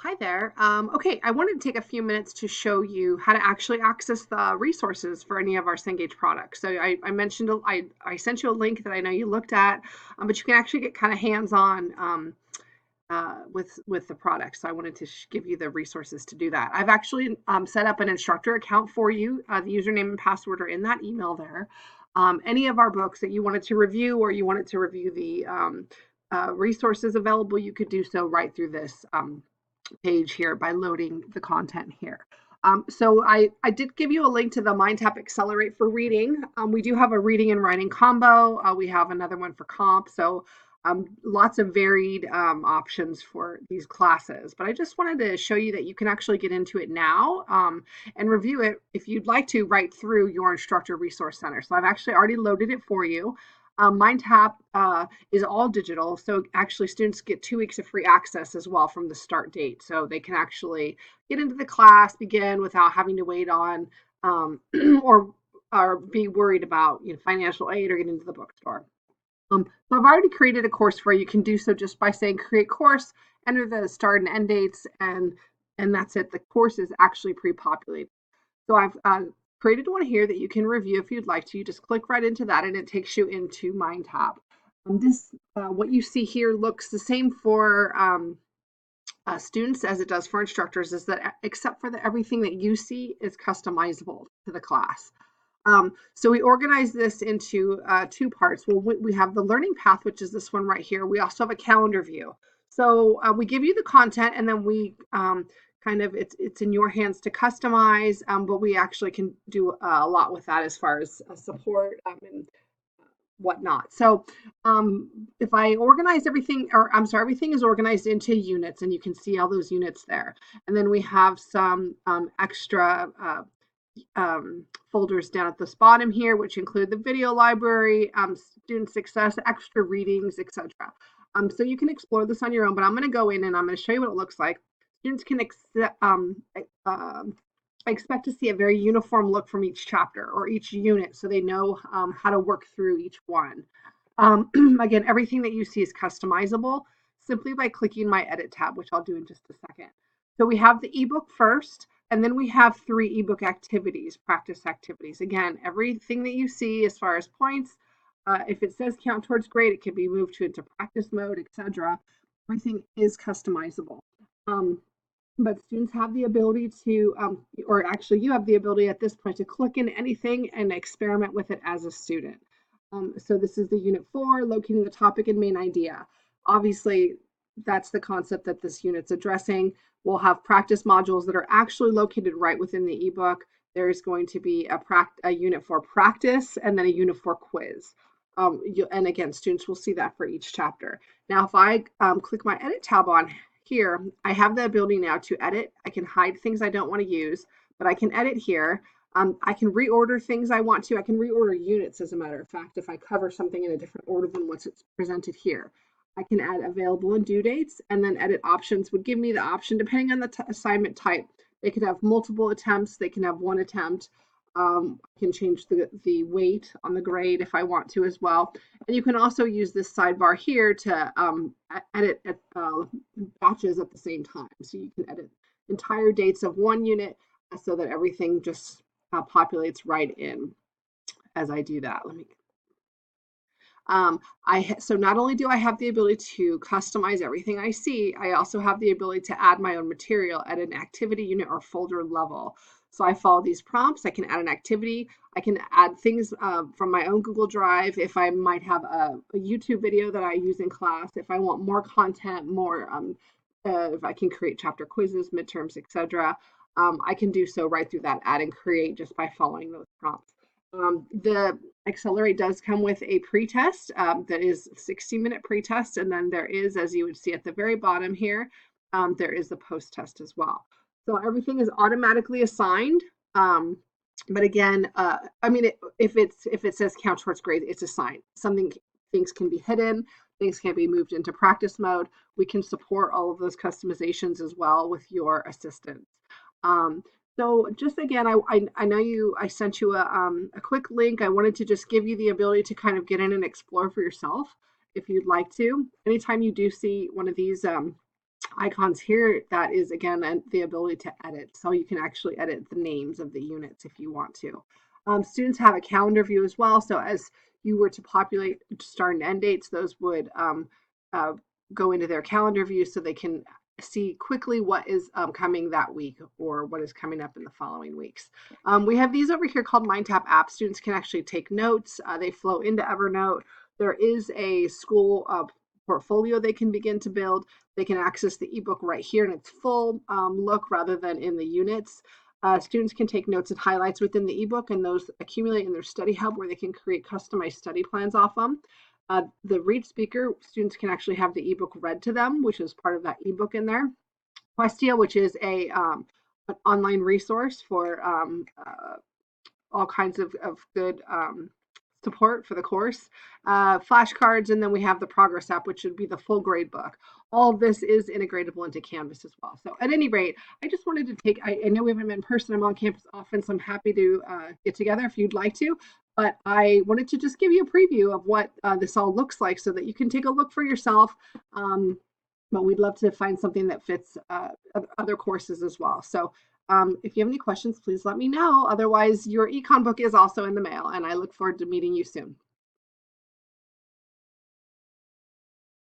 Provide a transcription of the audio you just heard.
Hi there. Okay, I wanted to take a few minutes to show you how to actually access the resources for any of our Cengage products. So I mentioned I sent you a link that I know you looked at, but you can actually get kind of hands-on with the product. So I wanted to give you the resources to do that. I've actually set up an instructor account for you. The username and password are in that email there. Any of our books that you wanted to review or you wanted to review the resources available, you could do so right through this page here by loading the content here. So I did give you a link to the MindTap Accelerate for Reading. We do have a reading and writing combo. We have another one for comp. So lots of varied options for these classes. But I just wanted to show you that you can actually get into it now and review it if you'd like to right through your instructor resource center. So I've actually already loaded it for you. MindTap is all digital, so actually students get 2 weeks of free access as well from the start date. So they can actually get into the class, begin without having to wait on or be worried about financial aid or getting into the bookstore. So I've already created a course for you. You can do so just by saying create course, enter the start and end dates, and that's it. The course is actually pre-populated. So I've created one here that you can review if you'd like to. You just click right into that and it takes you into MindTap. What you see here looks the same for students as it does for instructors, is that except for everything that you see is customizable to the class. So we organize this into two parts. Well, we have the learning path, which is this one right here. We also have a calendar view. So we give you the content, and then we kind of it's in your hands to customize, but we actually can do a lot with that as far as support and whatnot. So if I organize everything, or I'm sorry, everything is organized into units, and you can see all those units there. And then we have some extra folders down at the bottom here, which include the video library, student success, extra readings, etc. So you can explore this on your own, but I'm going to go in and I'm going to show you what it looks like. Students can expect to see a very uniform look from each chapter or each unit, so they know how to work through each one. Again, everything that you see is customizable simply by clicking my edit tab, which I'll do in just a second. So we have the ebook first, and then we have 3 ebook activities, practice activities. Again, everything that you see as far as points, if it says count towards grade, it can be moved into practice mode, etc. Everything is customizable. But students have the ability to, or actually you have the ability at this point to click in anything and experiment with it as a student. So this is the unit 4, locating the topic and main idea. Obviously, that's the concept that this unit's addressing. We'll have practice modules that are actually located right within the ebook. There's going to be a unit for practice and then a unit for quiz. And again, students will see that for each chapter. Now, if I click my edit tab on here, I have the ability now to edit. I can hide things I don't want to use, but I can edit here. I can reorder things I want to. I can reorder units, as a matter of fact, if I cover something in a different order than what's presented here. I can add available and due dates, and then edit options would give me the option, depending on the assignment type. They could have multiple attempts. They can have one attempt. I can change the weight on the grade if I want to as well. And you can also use this sidebar here to edit batches at the same time. So you can edit entire dates of one unit so that everything just populates right in as I do that. Let me so not only do I have the ability to customize everything I see, I also have the ability to add my own material at an activity unit or folder level. So I follow these prompts. I can add an activity. I can add things from my own Google Drive if I might have a YouTube video that I use in class. If I want more content, more if I can create chapter quizzes, midterms, etc. I can do so right through that add and create just by following those prompts. The Accelerate does come with a pretest that is 60-minute pretest, and then there is, as you would see at the very bottom here, there is a post test as well. So everything is automatically assigned. But again, I mean, if it says count towards grade, it's assigned. Things can be hidden, things can be moved into practice mode. We can support all of those customizations as well with your assistance. So just again, I know I sent you a quick link. I wanted to just give you the ability to kind of get in and explore for yourself if you'd like to. Anytime you do see one of these icons here, that is again the ability to edit. So you can actually edit the names of the units if you want to. Students have a calendar view as well. So as you were to populate start and end dates, those would uh, go into their calendar view so they can see quickly what is coming that week or what is coming up in the following weeks. We have these over here called MindTap apps. Students can actually take notes. They flow into Evernote. There is a school portfolio they can begin to build. They can access the ebook right here in its full look rather than in the units. Students can take notes and highlights within the ebook, and those accumulate in their study hub where they can create customized study plans off them. The Read Speaker, students can actually have the ebook read to them, which is part of that ebook in there. Questia, which is an online resource for all kinds of good support for the course, flashcards, and then we have the Progress app, which should be the full grade book. All of this is integratable into Canvas as well. So at any rate, I just wanted to I know we haven't met in person, I'm on campus often, so I'm happy to get together if you'd like to, but I wanted to just give you a preview of what this all looks like so that you can take a look for yourself. But we'd love to find something that fits other courses as well. So if you have any questions, please let me know. Otherwise, your econ book is also in the mail, and I look forward to meeting you soon.